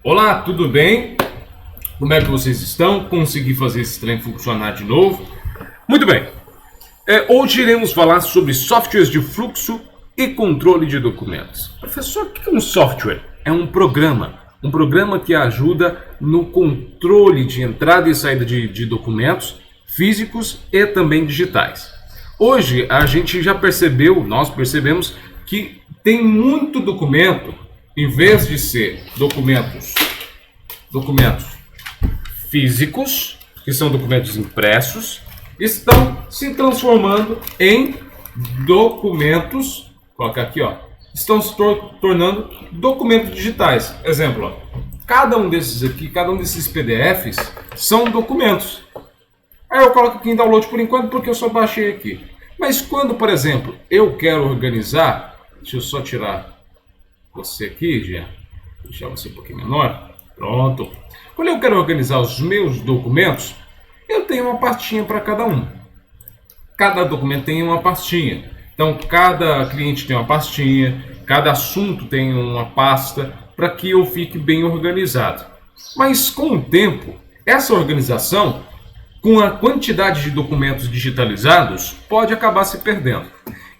Olá, tudo bem? Como é que vocês estão? Consegui fazer esse trem funcionar de novo? Muito bem. Hoje iremos falar sobre softwares de fluxo e controle de documentos. Professor, o que é um software? É um programa que ajuda no controle de entrada e saída de documentos físicos e também digitais. Hoje a gente já nós percebemos que tem muito documento, em vez de ser documentos físicos, que são documentos impressos, estão se transformando em documentos, colocar aqui, estão se tornando documentos digitais. Exemplo, cada um desses PDFs são documentos. Aí eu coloco aqui em download por enquanto porque eu só baixei aqui. Mas quando, por exemplo, eu quero organizar, deixa eu só tirar você aqui, já deixar você um pouquinho menor. Pronto. Quando eu quero organizar os meus documentos, eu tenho uma pastinha para cada um. Cada documento tem uma pastinha. Então, cada cliente tem uma pastinha, cada assunto tem uma pasta, para que eu fique bem organizado. Mas com o tempo, essa organização, com a quantidade de documentos digitalizados, pode acabar se perdendo.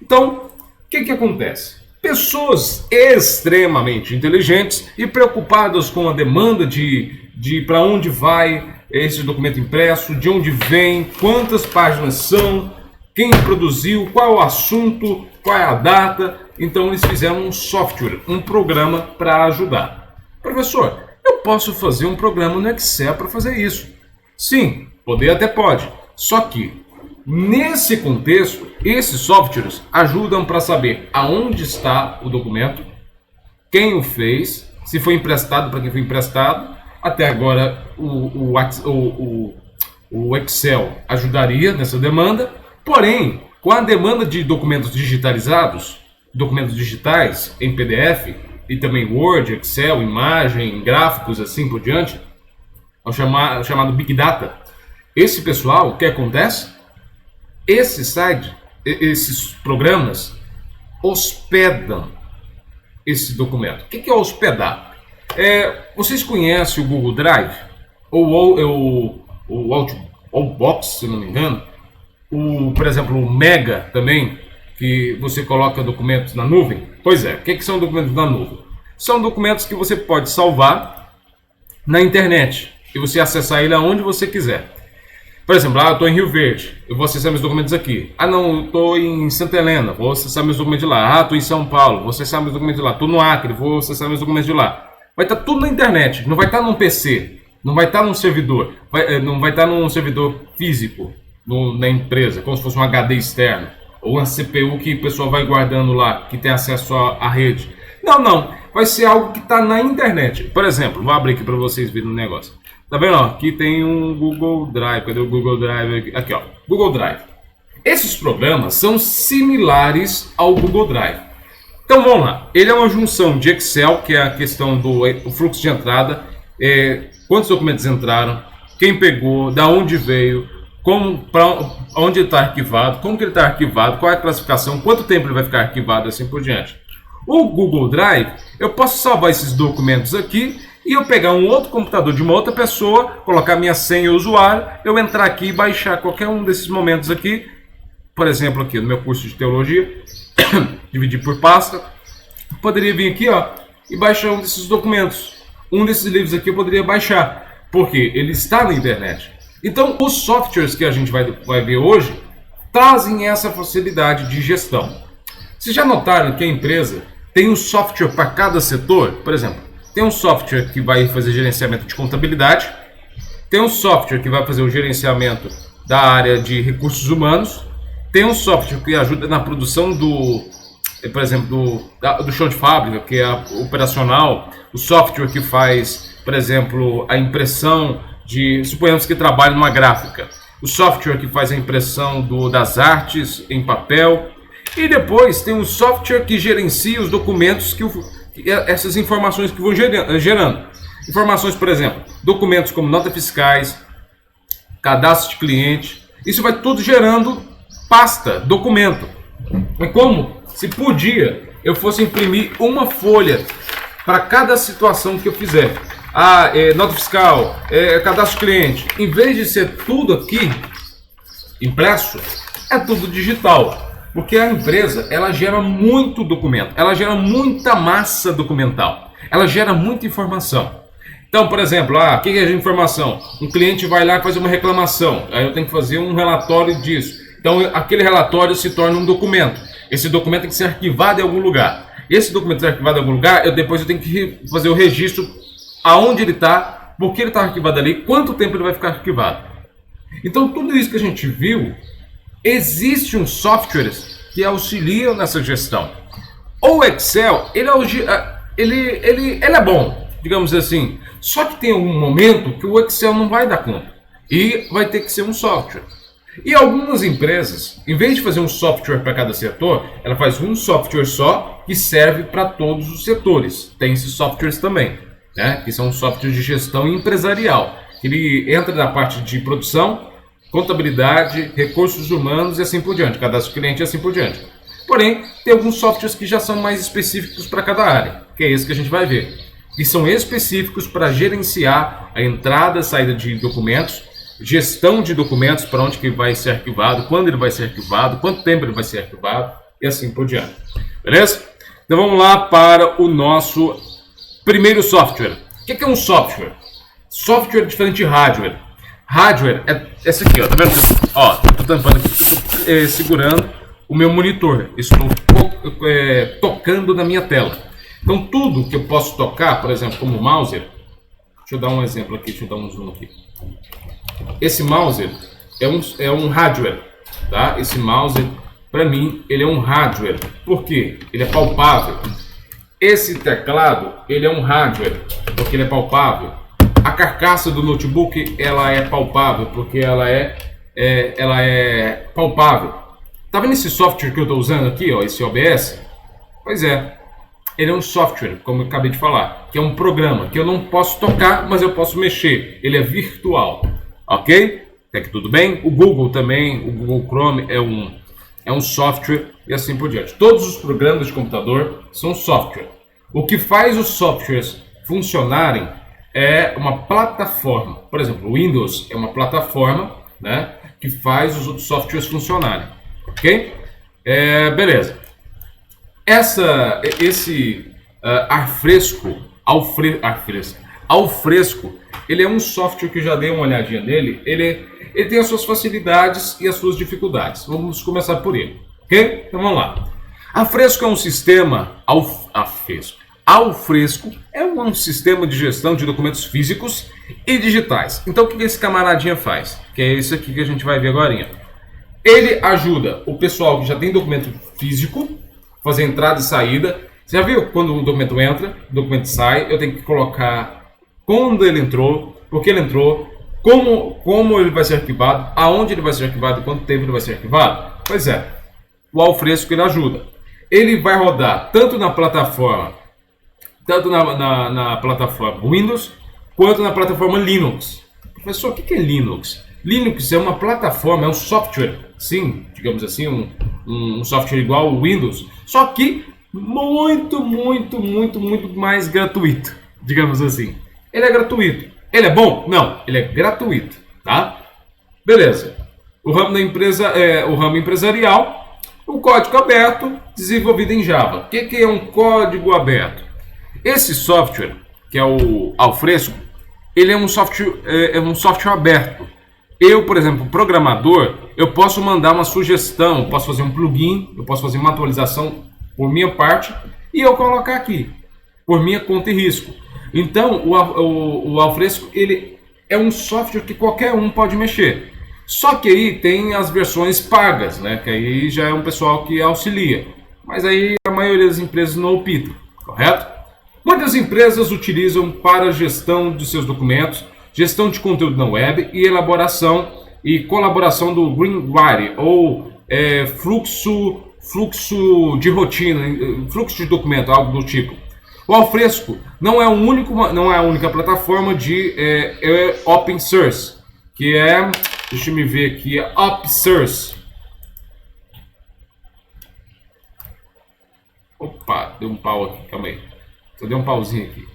Então, o que acontece? Pessoas extremamente inteligentes e preocupadas com a demanda de para onde vai esse documento impresso, de onde vem, quantas páginas são, quem produziu, qual é o assunto, qual é a data. Então eles fizeram um software, um programa para ajudar. Professor, eu posso fazer um programa no Excel para fazer isso? Sim, poder até pode. Só que, nesse contexto, esses softwares ajudam para saber aonde está o documento, quem o fez, se foi emprestado, para quem foi emprestado. Até agora o Excel ajudaria nessa demanda, porém, com a demanda de documentos digitalizados, documentos digitais em PDF e também Word, Excel, imagem, gráficos, assim por diante, é o chamado Big Data. Esse pessoal, o que acontece? Esses programas hospedam esse documento. O que é hospedar? Vocês conhecem o Google Drive? Ou o Outbox, se não me engano? Por exemplo, o Mega também, que você coloca documentos na nuvem? Pois é, o que são documentos na nuvem? São documentos que você pode salvar na internet e você acessar ele aonde você quiser. Por exemplo, eu estou em Rio Verde, eu vou acessar meus documentos aqui. Não, eu estou em Santa Helena, vou acessar meus documentos de lá. Estou em São Paulo, vou acessar meus documentos de lá. Estou no Acre, vou acessar meus documentos de lá. Vai estar tudo na internet, não vai estar num PC, não vai estar num servidor, não vai estar num servidor físico na empresa, como se fosse um HD externo, ou uma CPU que o pessoal vai guardando lá, que tem acesso à rede. Não, vai ser algo que está na internet. Por exemplo, vou abrir aqui para vocês verem o negócio. Tá vendo? Aqui tem um Google Drive. Cadê o Google Drive? Aqui, Google Drive. Esses programas são similares ao Google Drive. Então vamos lá. Ele é uma junção de Excel, que é a questão do fluxo de entrada, quantos documentos entraram, quem pegou, da onde veio, onde ele está arquivado, como que ele está arquivado, qual é a classificação, quanto tempo ele vai ficar arquivado, assim por diante. O Google Drive, eu posso salvar esses documentos aqui e eu pegar um outro computador de uma outra pessoa, colocar minha senha e usuário, eu entrar aqui e baixar qualquer um desses momentos aqui, por exemplo, aqui no meu curso de teologia, dividir por pasta, poderia vir aqui e baixar um desses documentos. Um desses livros aqui eu poderia baixar, porque ele está na internet. Então, os softwares que a gente vai ver hoje trazem essa facilidade de gestão. Vocês já notaram que a empresa tem um software para cada setor? Por exemplo, tem um software que vai fazer gerenciamento de contabilidade, tem um software que vai fazer o gerenciamento da área de recursos humanos, tem um software que ajuda na produção por exemplo, do chão de fábrica, que é operacional, o software que faz, por exemplo, a impressão suponhamos que trabalhe numa gráfica, o software que faz a impressão das artes em papel, e depois tem um software que gerencia os documentos essas informações que vão gerando. Informações, por exemplo, documentos como notas fiscais, cadastro de cliente, isso vai tudo gerando pasta, documento. É como se por dia eu fosse imprimir uma folha para cada situação que eu fizer. nota fiscal, cadastro cliente. Em vez de ser tudo aqui impresso, é tudo digital. Porque a empresa, ela gera muito documento, ela gera muita massa documental, ela gera muita informação. Então, por exemplo, o que é a informação? Um cliente vai lá fazer uma reclamação, aí eu tenho que fazer um relatório disso. Então, aquele relatório se torna um documento. Esse documento tem que ser arquivado em algum lugar. Esse documento ser arquivado em algum lugar, depois eu tenho que fazer o registro aonde ele está, por que ele está arquivado ali, quanto tempo ele vai ficar arquivado. Então, tudo isso que a gente viu, existe um software que auxilia nessa gestão. O Excel, ele é bom, digamos assim, só que tem um momento que o Excel não vai dar conta e vai ter que ser um software. E algumas empresas, em vez de fazer um software para cada setor, ela faz um software só que serve para todos os setores. Tem esses softwares também, né? Que são softwares de gestão empresarial. Ele entra na parte de produção, contabilidade, recursos humanos e assim por diante, cadastro cliente e assim por diante. Porém, tem alguns softwares que já são mais específicos para cada área, que é esse que a gente vai ver. E são específicos para gerenciar a entrada e saída de documentos, gestão de documentos, para onde que vai ser arquivado, quando ele vai ser arquivado, quanto tempo ele vai ser arquivado e assim por diante. Beleza? Então vamos lá para o nosso primeiro software. O que é um software? Software é diferente de hardware. Hardware é essa aqui, ó, tá vendo? Ó, tô tampando aqui, estou segurando o meu monitor, estou tocando na minha tela. Então tudo que eu posso tocar, por exemplo, como o mouse, deixa eu dar um exemplo aqui, deixa eu dar um zoom aqui. Esse mouse é um hardware, tá? Esse mouse, para mim, ele é um hardware. Por quê? Ele é palpável. Esse teclado, ele é um hardware, porque ele é palpável. A carcaça do notebook, ela é palpável, porque ela é palpável. Tá vendo esse software que eu estou usando aqui, ó, esse OBS? Pois é, ele é um software, como eu acabei de falar, que é um programa que eu não posso tocar, mas eu posso mexer. Ele é virtual, ok? Até que tudo bem? O Google também, o Google Chrome é um software e assim por diante. Todos os programas de computador são software. O que faz os softwares funcionarem é uma plataforma. Por exemplo, o Windows é uma plataforma, né, que faz os outros softwares funcionarem. Ok? Beleza. Esse ar fresco, ele é um software que eu já dei uma olhadinha nele. Ele tem as suas facilidades e as suas dificuldades. Vamos começar por ele. Ok? Então vamos lá. Alfresco é um sistema. Alfresco é um sistema de gestão de documentos físicos e digitais. Então o que esse camaradinha faz? Que é isso aqui que a gente vai ver agora. Ele ajuda o pessoal que já tem documento físico, fazer entrada e saída. Você já viu quando o documento entra, o documento sai, eu tenho que colocar quando ele entrou, por que ele entrou, como ele vai ser arquivado, aonde ele vai ser arquivado e quanto tempo ele vai ser arquivado? Pois é, o Alfresco ele ajuda. Ele vai rodar tanto na plataforma Windows, quanto na plataforma Linux. Professor, o que é Linux? Linux é uma plataforma, é um software, sim, digamos assim, um software igual ao Windows, só que muito mais gratuito, digamos assim. Ele é gratuito. Ele é bom? Não, ele é gratuito, tá? Beleza. O ramo da empresa é o ramo empresarial, o código aberto, desenvolvido em Java. O que é um código aberto? Esse software, que é o Alfresco, ele é um software aberto. Eu, por exemplo, programador, eu posso mandar uma sugestão, eu posso fazer um plugin, eu posso fazer uma atualização por minha parte e eu colocar aqui, por minha conta e risco. Então, o Alfresco, ele é um software que qualquer um pode mexer. Só que aí tem as versões pagas, né? Que aí já é um pessoal que auxilia. Mas aí a maioria das empresas não optam, correto? Muitas empresas utilizam para gestão de seus documentos, gestão de conteúdo na web e elaboração e colaboração do Greenwire ou fluxo de rotina, fluxo de documento, algo do tipo. O Alfresco não é a única plataforma de open source, que é, deixa eu me ver aqui, é open source. Opa, deu um pau aqui, calma aí. Só deu um pauzinho aqui.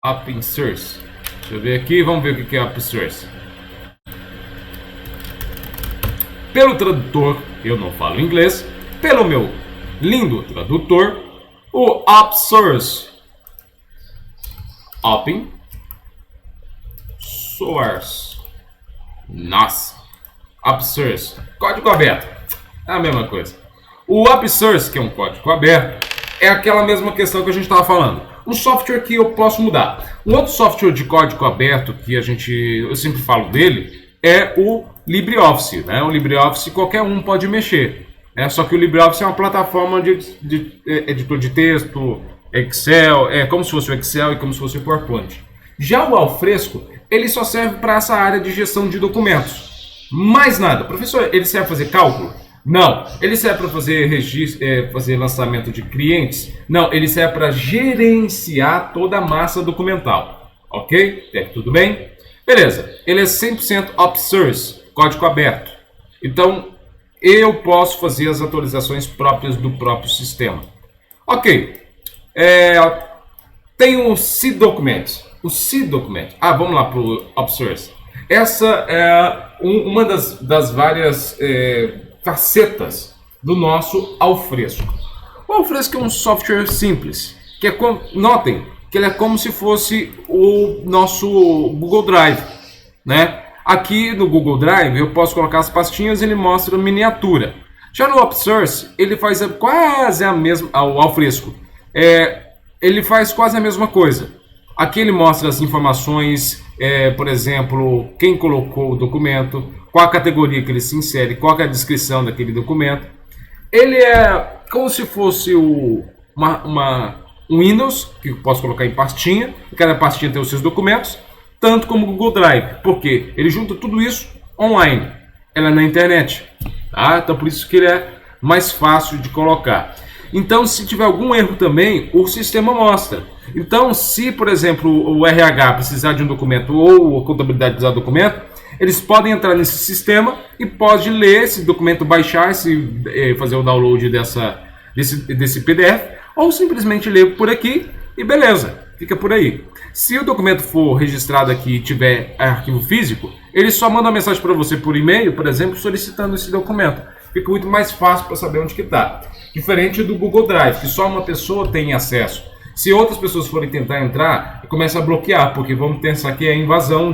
OpenSource. Deixa eu ver aqui, vamos ver o que é OpenSource. Pelo tradutor, eu não falo inglês, pelo meu lindo tradutor, o OpenSource. Open Source. Nossa. OpenSource. Código aberto. É a mesma coisa. O OpenSource, que é um código aberto, é aquela mesma questão que a gente estava falando. Um software que eu posso mudar. Um outro software de código aberto que eu sempre falo dele é o LibreOffice, né? O LibreOffice qualquer um pode mexer, né? Só que o LibreOffice é uma plataforma de editor de texto, Excel, é como se fosse o Excel e como se fosse o PowerPoint. Já o Alfresco, ele só serve para essa área de gestão de documentos. Mais nada. Professor, ele serve para fazer cálculo? Não. Ele serve para fazer registro, fazer lançamento de clientes? Não. Ele serve para gerenciar toda a massa documental. Ok? Tudo bem? Beleza. Ele é 100% open source, código aberto. Então, eu posso fazer as atualizações próprias do próprio sistema. Ok. Tem o C Document. O C Document. Vamos lá para o open source. Essa é uma das várias facetas do nosso Alfresco. O Alfresco é um software simples, que notem que ele é como se fosse o nosso Google Drive, né? Aqui no Google Drive eu posso colocar as pastinhas e ele mostra a miniatura. Já no Open Source ele faz quase a mesma, o Alfresco, ele faz quase a mesma coisa. Aqui ele mostra as informações, por exemplo, quem colocou o documento, qual a categoria que ele se insere, qual é a descrição daquele documento. Ele é como se fosse um Windows, que eu posso colocar em pastinha, e cada pastinha tem os seus documentos, tanto como o Google Drive, porque ele junta tudo isso online, ela é na internet, tá? Então por isso que ele é mais fácil de colocar. Então se tiver algum erro também, o sistema mostra. Então se, por exemplo, o RH precisar de um documento ou a contabilidade precisar de um documento, eles podem entrar nesse sistema e pode ler esse documento, baixar, fazer o download desse PDF, ou simplesmente ler por aqui e beleza, fica por aí. Se o documento for registrado aqui e tiver arquivo físico, ele só manda uma mensagem para você por e-mail, por exemplo, solicitando esse documento. Fica muito mais fácil para saber onde que está. Diferente do Google Drive, que só uma pessoa tem acesso. Se outras pessoas forem tentar entrar, começa a bloquear, porque vamos pensar que é a invasão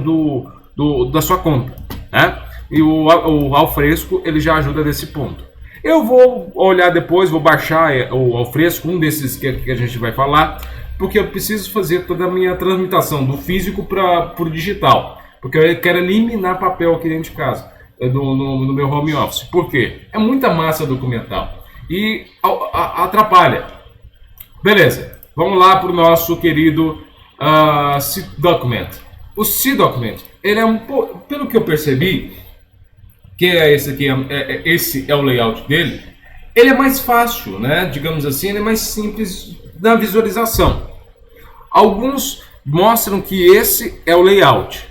da sua conta, né? E o Alfresco ele já ajuda nesse ponto. Eu vou olhar depois, vou baixar o Alfresco, um desses que a gente vai falar, porque eu preciso fazer toda a minha transmutação do físico para o digital, porque eu quero eliminar papel aqui dentro de casa, no meu home office. Por quê? É muita massa documental e atrapalha. Beleza, vamos lá para o nosso querido C Document. O C Document, ele é pelo que eu percebi, que esse aqui, esse é o layout dele, ele é mais fácil, né? Digamos assim, ele é mais simples na visualização. Alguns mostram que esse é o layout,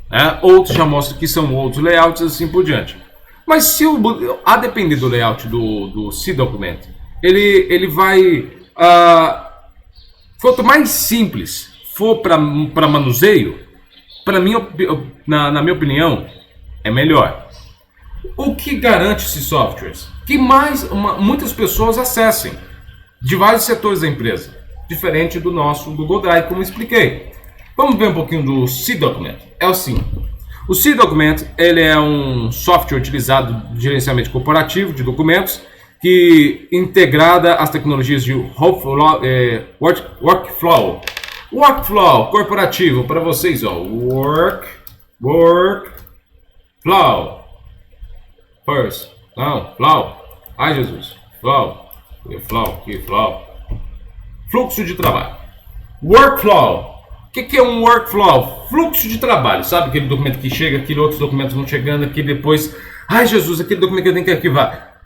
né? Outros já mostram que são outros layouts, assim por diante. Mas a depender do layout do C Document, ele vai... quanto mais simples for para manuseio, na minha opinião, é melhor. O que garante esses softwares? Que muitas pessoas acessem de vários setores da empresa, diferente do nosso Google Drive, como eu expliquei. Vamos ver um pouquinho do C Document. É assim, o C Document ele é um software utilizado de gerenciamento corporativo de documentos que integrada às tecnologias de workflow. Workflow corporativo para vocês, ó. Workflow. First. Não, flow. Ai, Jesus. Flow. Fluxo de trabalho. Workflow. O que é um workflow? Fluxo de trabalho. Sabe aquele documento que chega, aquele outros documentos vão chegando, aqui depois... Ai, Jesus, aquele documento que eu tenho que arquivar.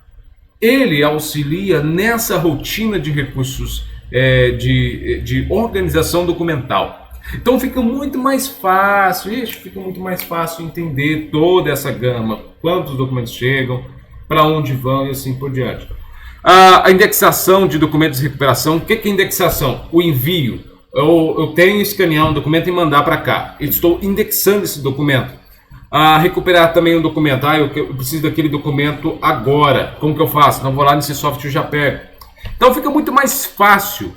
Ele auxilia nessa rotina de recursos de organização documental. Então fica muito mais fácil, entender toda essa gama, quantos documentos chegam, para onde vão e assim por diante. A indexação de documentos de recuperação. O que é indexação? O envio eu tenho que escanear um documento e mandar para cá. Eu estou indexando esse documento. Recuperar também um documento. Eu preciso daquele documento agora. Como que eu faço? Então vou lá nesse software e já pego. Então fica muito mais fácil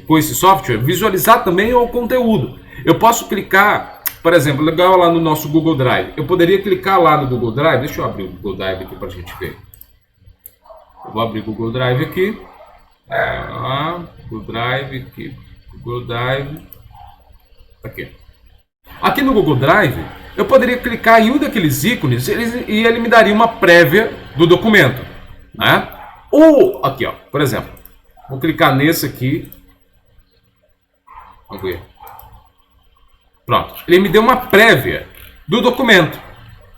com esse software visualizar também o conteúdo. Eu posso clicar, por exemplo, legal lá no nosso Google Drive. Eu poderia clicar lá no Google Drive. Deixa eu abrir o Google Drive aqui para a gente ver. Eu vou abrir o Google Drive aqui. Google Drive aqui. Google Drive. Aqui. Aqui no Google Drive, eu poderia clicar em um daqueles ícones e ele me daria uma prévia do documento, né? Ou aqui, ó, por exemplo, vou clicar nesse aqui. Vamos ver. Pronto. Ele me deu uma prévia do documento.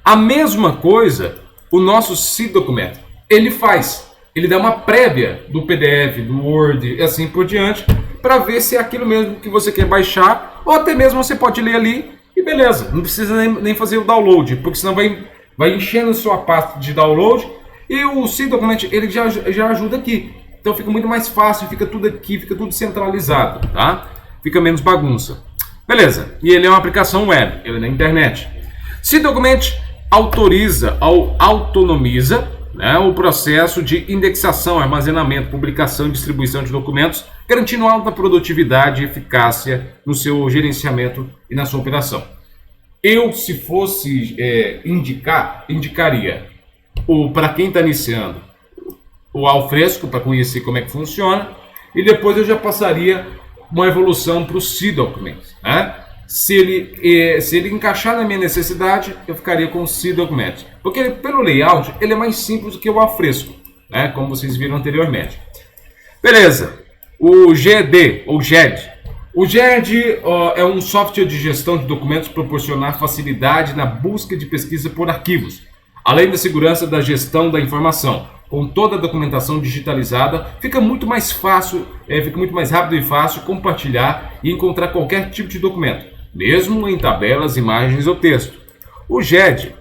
A mesma coisa o nosso C documento. Ele faz. Ele dá uma prévia do PDF, do Word e assim por diante, para ver se é aquilo mesmo que você quer baixar, ou até mesmo você pode ler ali e beleza. Não precisa nem fazer o download, porque senão vai enchendo sua pasta de download. E o C Document ele já ajuda aqui. Então fica muito mais fácil, fica tudo aqui, fica tudo centralizado, tá? Fica menos bagunça. Beleza. E ele é uma aplicação web, ele é na internet. C Document autoriza ou autonomiza, né, o processo de indexação, armazenamento, publicação e distribuição de documentos, garantindo alta produtividade e eficácia no seu gerenciamento e na sua operação. Eu, se fosse indicaria para quem está iniciando o Alfresco, para conhecer como é que funciona, e depois eu já passaria uma evolução para o C Document, né? Se ele encaixar na minha necessidade, eu ficaria com o C Document. Porque pelo layout, ele é mais simples do que o Alfresco, né? Como vocês viram anteriormente. Beleza. O GED, ou GED. O GED é um software de gestão de documentos proporcionar facilidade na busca de pesquisa por arquivos, além da segurança da gestão da informação. Com toda a documentação digitalizada, fica muito mais fácil, fica muito mais rápido e fácil compartilhar e encontrar qualquer tipo de documento, mesmo em tabelas, imagens ou texto. O GED,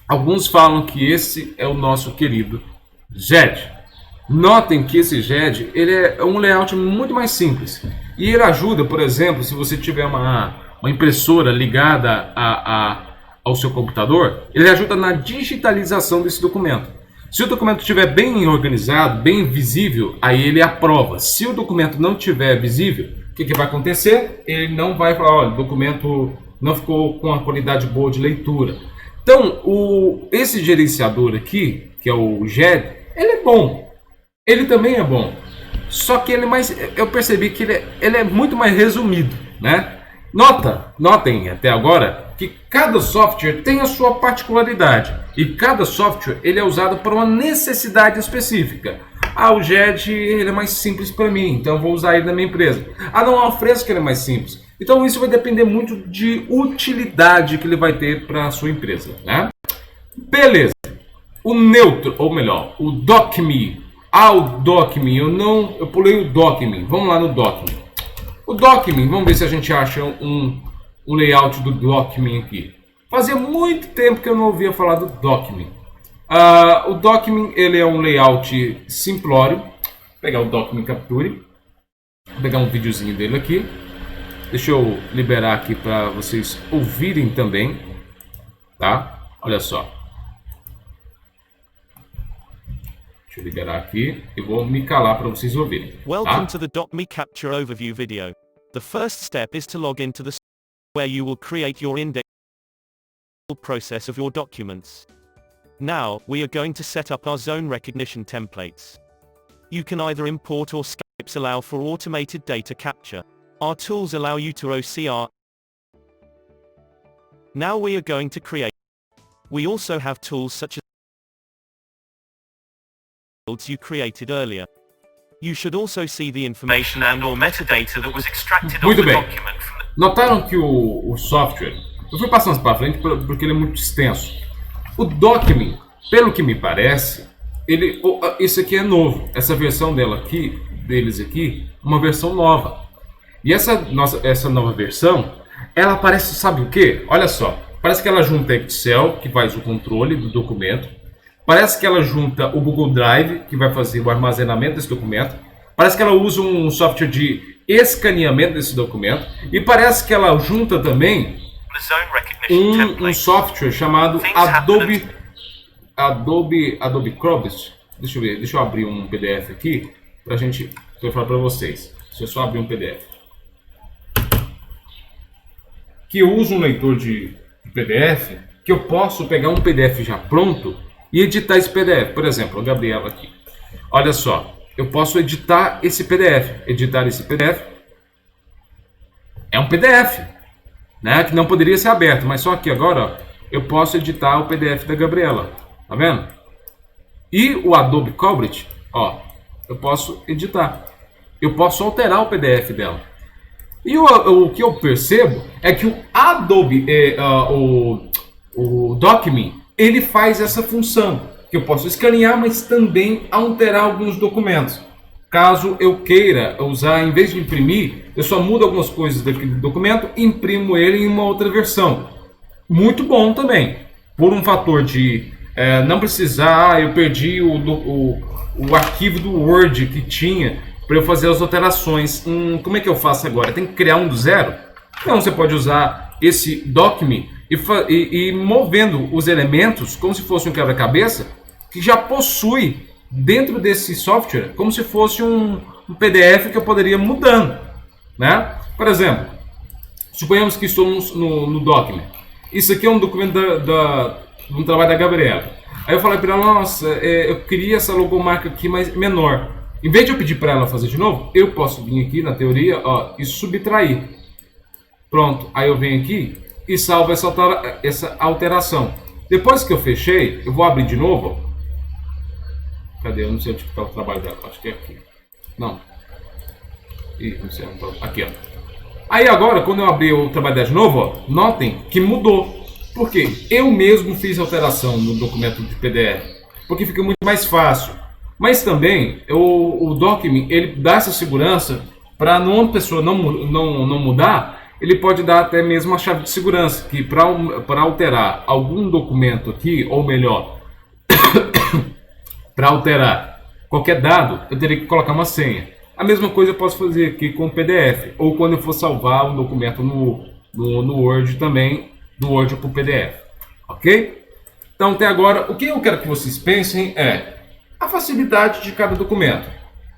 alguns falam que esse é o nosso querido GED. Notem que esse GED ele é um layout muito mais simples e ele ajuda, por exemplo, se você tiver uma impressora ligada ao seu computador, ele ajuda na digitalização desse documento. Se o documento estiver bem organizado, bem visível, aí ele aprova. Se o documento não estiver visível, o que vai acontecer? Ele não vai falar, olha, o documento não ficou com a qualidade boa de leitura. Então, esse gerenciador aqui, que é o GED, ele é bom. Ele também é bom. Só que eu percebi que ele é muito mais resumido, né? Notem até agora que cada software tem a sua particularidade e cada software ele é usado para uma necessidade específica. O GED ele é mais simples para mim, então eu vou usar ele na minha empresa. Não, o Alfresco ele é mais simples. Então isso vai depender muito de utilidade que ele vai ter para a sua empresa, né? Beleza. O neutro, ou melhor, o DocMe. O DocMe, eu pulei o DocMe. Vamos lá no DocMe. O DocMe, vamos ver se a gente acha um layout do DocMe aqui. Fazia muito tempo que eu não ouvia falar do DocMe. O DocMe ele é um layout simplório. Vou pegar o DocMe Capture. Vou pegar um videozinho dele aqui. Deixa eu liberar aqui para vocês ouvirem também. Tá? Olha só. Deixa eu liberar aqui e vou me calar para vocês ouvirem. Welcome to the DocMe Capture Overview video. The first step is to log into the where you will create your index process of your documents. Now, we are going to set up our zone recognition templates. You can either import or scripts allow for automated data capture. Our tools allow you to OCR. Now we are going to create. We also have tools such as you created earlier. You should also see the information and or metadata that was extracted Muito of the bem. document from the... Notaram que o software, eu fui passando para frente porque ele é muito extenso. O DocMe, pelo que me parece, esse aqui é novo. Essa versão deles aqui, uma versão nova. E essa nova versão, ela parece, sabe o quê? Olha só, parece que ela junta Excel, que faz o controle do documento. Parece que ela junta o Google Drive, que vai fazer o armazenamento desse documento. Parece que ela usa um software de escaneamento desse documento, e parece que ela junta também um software chamado Adobe Acrobat. Deixa eu ver, deixa eu abrir um PDF aqui pra gente falar para vocês. Deixa eu só abrir um PDF. Que eu uso um leitor de PDF, que eu posso pegar um PDF já pronto e editar esse PDF. Por exemplo, a Gabriela aqui. Olha só, eu posso editar esse PDF. Editar esse PDF. É um PDF, né? Que não poderia ser aberto, mas só que agora, ó, eu posso editar o PDF da Gabriela. Tá vendo? E o Adobe Acrobat, ó, eu posso editar. Eu posso alterar o PDF dela. E o que eu percebo é que o Adobe, o Document, ele faz essa função. Que eu posso escanear, mas também alterar alguns documentos. Caso eu queira usar, em vez de imprimir, eu só mudo algumas coisas daquele documento e imprimo ele em uma outra versão. Muito bom também. Por um fator de não precisar, eu perdi o arquivo do Word que tinha para eu fazer as alterações. Como é que eu faço agora? Tem que criar um do zero? Então você pode usar esse Document e movendo os elementos como se fosse um quebra-cabeça que já possui dentro desse software como se fosse um PDF que eu poderia mudando, né? Por exemplo, suponhamos que estamos no Document. Isso aqui é um documento do trabalho da Gabriela. Aí eu falei para ela, nossa, eu queria essa logomarca aqui mais menor. Em vez de eu pedir para ela fazer de novo, eu posso vir aqui na teoria, ó, e subtrair. Pronto, aí eu venho aqui e salvo essa alteração. Depois que eu fechei, eu vou abrir de novo. Cadê? Eu não sei onde está o trabalho dela. Acho que é aqui. Não. Ih, não sei. Aqui, ó. Aí agora, quando eu abrir o trabalho dela de novo, ó, notem que mudou. Por quê? Eu mesmo fiz alteração no documento de PDF. Porque fica muito mais fácil. Mas também, o Document, ele dá essa segurança para uma pessoa não mudar, ele pode dar até mesmo a chave de segurança, que para alterar algum documento aqui, ou melhor, para alterar qualquer dado, eu teria que colocar uma senha. A mesma coisa eu posso fazer aqui com o PDF, ou quando eu for salvar um documento no Word também, do Word para o PDF. Ok? Então, até agora, o que eu quero que vocês pensem é a facilidade de cada documento.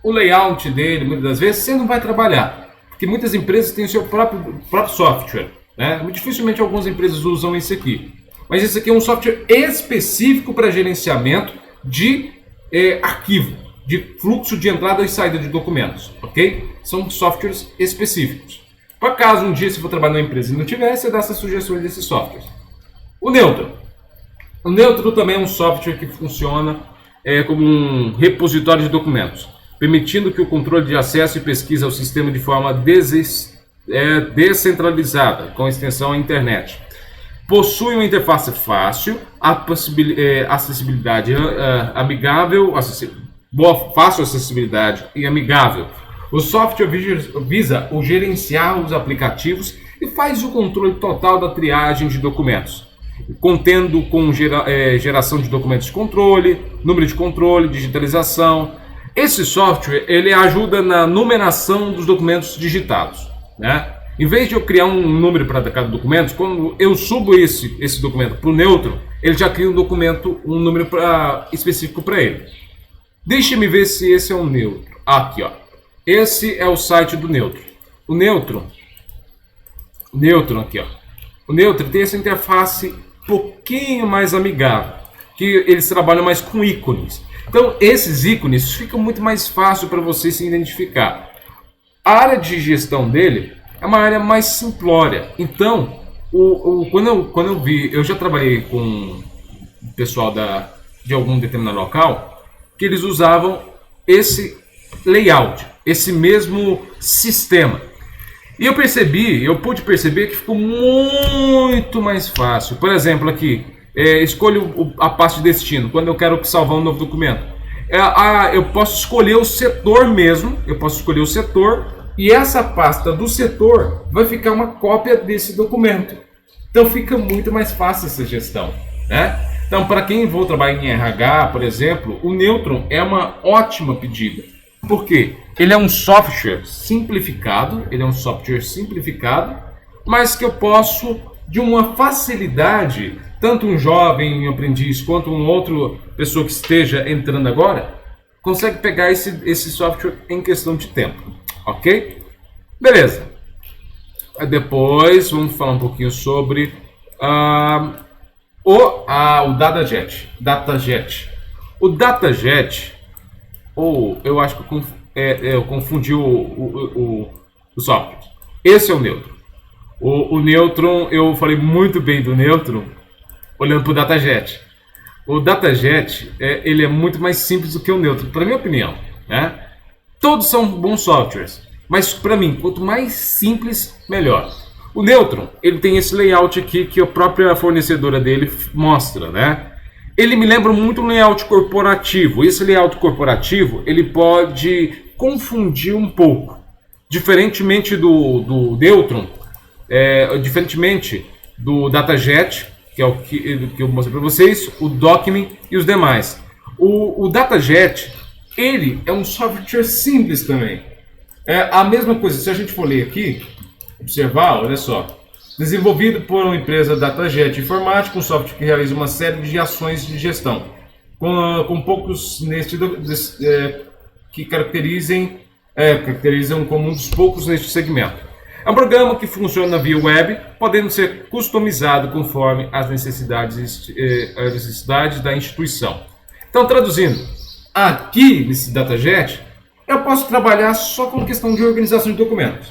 O layout dele, muitas das vezes, você não vai trabalhar. Porque muitas empresas têm o seu próprio software, né? Muito dificilmente algumas empresas usam esse aqui. Mas esse aqui é um software específico para gerenciamento de arquivo, de fluxo de entrada e saída de documentos. Ok? São softwares específicos. Para caso um dia você for trabalhar numa empresa e não tiver, você dá essas sugestões desses softwares. O Neutron. O Neutron também é um software que funciona como um repositório de documentos, permitindo que o controle de acesso e pesquisa ao sistema de forma descentralizada, com extensão à internet. Possui uma interface fácil, acessibilidade amigável, fácil acessibilidade e amigável. O software visa o gerenciar os aplicativos e faz o controle total da triagem de documentos, contendo com geração de documentos de controle, número de controle, digitalização. Esse software ele ajuda na numeração dos documentos digitados, né? Em vez de eu criar um número para cada documento, quando eu subo esse documento para o Neutron, ele já cria um número específico para ele. Deixa-me ver se esse é o Neutron. Aqui, ó. Esse é o site do Neutron. O Neutron aqui, ó. O Neutron tem essa interface um pouquinho mais amigável, que eles trabalham mais com ícones. Então, esses ícones ficam muito mais fácil para você se identificar. A área de gestão dele é uma área mais simplória. Então, quando eu vi, eu já trabalhei com o pessoal de algum determinado local, que eles usavam esse layout, esse mesmo sistema. E eu pude perceber que ficou muito mais fácil. Por exemplo, aqui, escolho a pasta de destino, quando eu quero salvar um novo documento. Eu posso escolher o setor mesmo, e essa pasta do setor vai ficar uma cópia desse documento. Então fica muito mais fácil essa gestão, né? Então, para quem for trabalhar em RH, por exemplo, o Neutron é uma ótima pedida. Por quê? Ele é um software simplificado, mas que eu posso, de uma facilidade, tanto um jovem aprendiz quanto uma outra pessoa que esteja entrando agora, consegue pegar esse software em questão de tempo, ok? Beleza. Depois vamos falar um pouquinho sobre o DataJet. O DataJet, eu acho que eu confundi o software. Esse é o Neutron. O Neutron, eu falei muito bem do Neutron olhando para o DataJet. O DataJet, ele é muito mais simples do que o Neutron, para minha opinião, né? Todos são bons softwares, mas para mim, quanto mais simples, melhor. O Neutron, ele tem esse layout aqui que a própria fornecedora dele mostra, né? Ele me lembra muito um layout corporativo. Esse layout corporativo, ele pode confundir um pouco. Diferentemente do Neutron, diferentemente do DataJet, que é o que eu mostrei para vocês, o Document e os demais. O DataJet, ele é um software simples também. É a mesma coisa, se a gente for ler aqui, observar, olha só. Desenvolvido por uma empresa DataJet Informática, um software que realiza uma série de ações de gestão, com poucos que caracterizam como um dos poucos neste segmento. É um programa que funciona via web, podendo ser customizado conforme as necessidades da instituição. Então, traduzindo, aqui nesse DataJet, eu posso trabalhar só com questão de organização de documentos.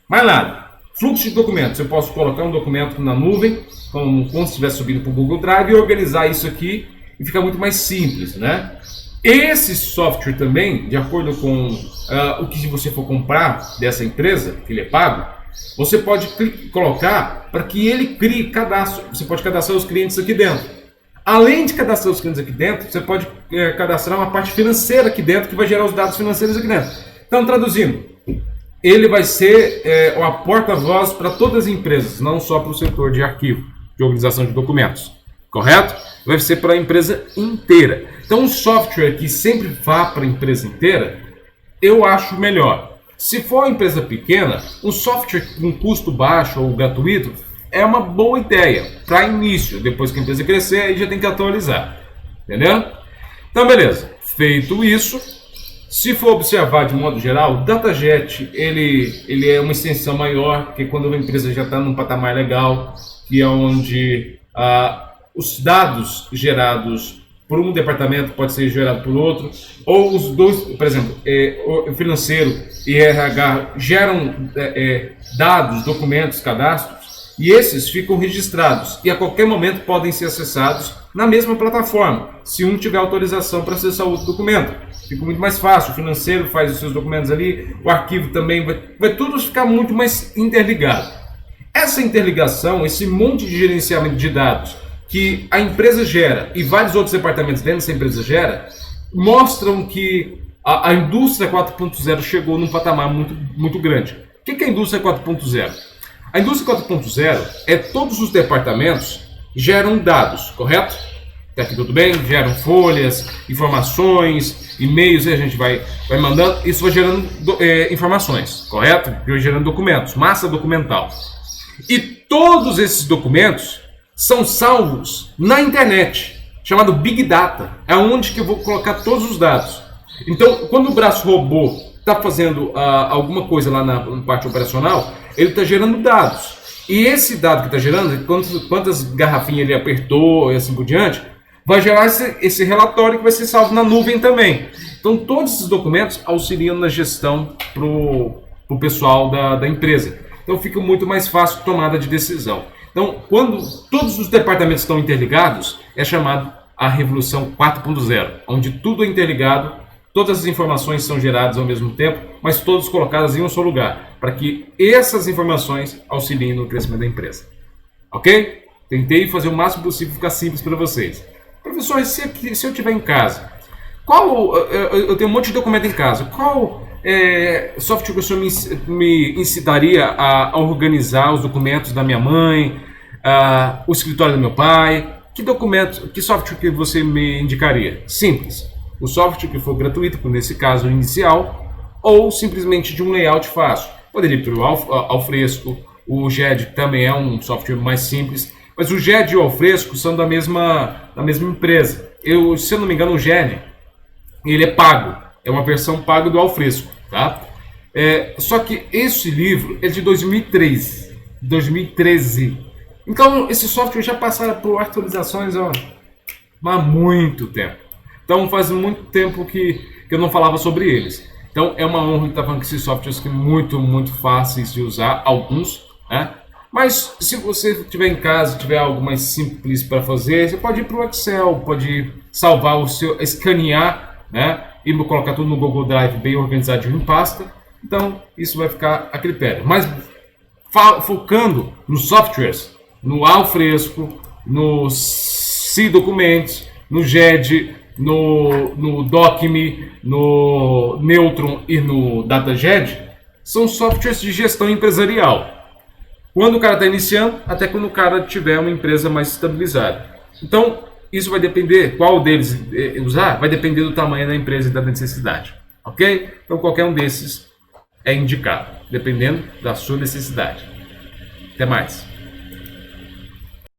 Mais nada. Fluxo de documentos. Eu posso colocar um documento na nuvem, como se estivesse subindo para o Google Drive, e organizar isso aqui e fica muito mais simples, né? Esse software também, de acordo com o que você for comprar dessa empresa, que ele é pago, você pode colocar para que ele crie cadastro. Você pode cadastrar os clientes aqui dentro. Além de cadastrar os clientes aqui dentro, você pode cadastrar uma parte financeira aqui dentro que vai gerar os dados financeiros aqui dentro. Então, traduzindo, ele vai ser uma porta-voz para todas as empresas, não só para o setor de arquivo, de organização de documentos. Correto? Vai ser para a empresa inteira. Então, um software que sempre vá para a empresa inteira, eu acho melhor. Se for uma empresa pequena, um software com custo baixo ou gratuito é uma boa ideia para início. Depois que a empresa crescer, aí já tem que atualizar. Entendeu? Então, beleza. Feito isso, se for observar de modo geral, o DataJet ele é uma extensão maior, porque quando uma empresa já está num patamar legal, que é onde os dados gerados por um departamento pode ser gerado por outro, ou os dois, por exemplo, o financeiro e RH geram dados, documentos, cadastros, e esses ficam registrados e a qualquer momento podem ser acessados na mesma plataforma, se um tiver autorização para acessar outro documento. Fica muito mais fácil, o financeiro faz os seus documentos ali, o arquivo também, vai tudo ficar muito mais interligado. Essa interligação, esse monte de gerenciamento de dados que a empresa gera e vários outros departamentos dentro dessa empresa gera, mostram que a indústria 4.0 chegou num patamar muito, muito grande. O que é a indústria 4.0? A indústria 4.0 é todos os departamentos geram dados, correto? Até aqui tudo bem? Geram folhas, informações, e-mails, e a gente vai mandando, isso vai gerando informações, correto? Vai gerando documentos, massa documental. E todos esses documentos são salvos na internet, chamado Big Data. É onde que eu vou colocar todos os dados. Então, quando o braço robô está fazendo alguma coisa lá na parte operacional, ele está gerando dados. E esse dado que está gerando, quantas garrafinhas ele apertou e assim por diante, vai gerar esse relatório que vai ser salvo na nuvem também. Então, todos esses documentos auxiliam na gestão para o pessoal da empresa. Então, fica muito mais fácil a tomada de decisão. Então, quando todos os departamentos estão interligados, é chamado a Revolução 4.0, onde tudo é interligado, todas as informações são geradas ao mesmo tempo, mas todas colocadas em um só lugar, para que essas informações auxiliem no crescimento da empresa. Ok? Tentei fazer o máximo possível ficar simples para vocês. Professor, se eu estiver em casa, eu tenho um monte de documento em casa, qual software que o senhor me ensinaria a organizar os documentos da minha mãe, o escritório do meu pai? Que software que você me indicaria? Simples. o software que for gratuito, nesse caso inicial, ou simplesmente de um layout fácil. Poderia ir para o Alfresco, o GED também é um software mais simples, mas o GED e o Alfresco são da mesma empresa. Se eu não me engano, o GED ele é pago, é uma versão paga do Alfresco, tá? Só que esse livro é de 2013. Então, esse software já passaram por atualizações há muito tempo. Então, faz muito tempo que eu não falava sobre eles. Então, é uma honra estar falando que esses softwares que muito, muito fáceis de usar, alguns, né? Mas se você tiver em casa, tiver algo mais simples para fazer, você pode ir para o Excel, pode salvar o seu, escanear, né? E colocar tudo no Google Drive bem organizadinho em pasta. Então, isso vai ficar a critério. Mas focando nos softwares, no Alfresco, no C-Documents, no GED, no Docme, no Neutron e no DataGED, são softwares de gestão empresarial. Quando o cara está iniciando, até quando o cara tiver uma empresa mais estabilizada. Então, isso vai depender, qual deles usar, vai depender do tamanho da empresa e da necessidade. Ok? Então, qualquer um desses é indicado, dependendo da sua necessidade. Até mais.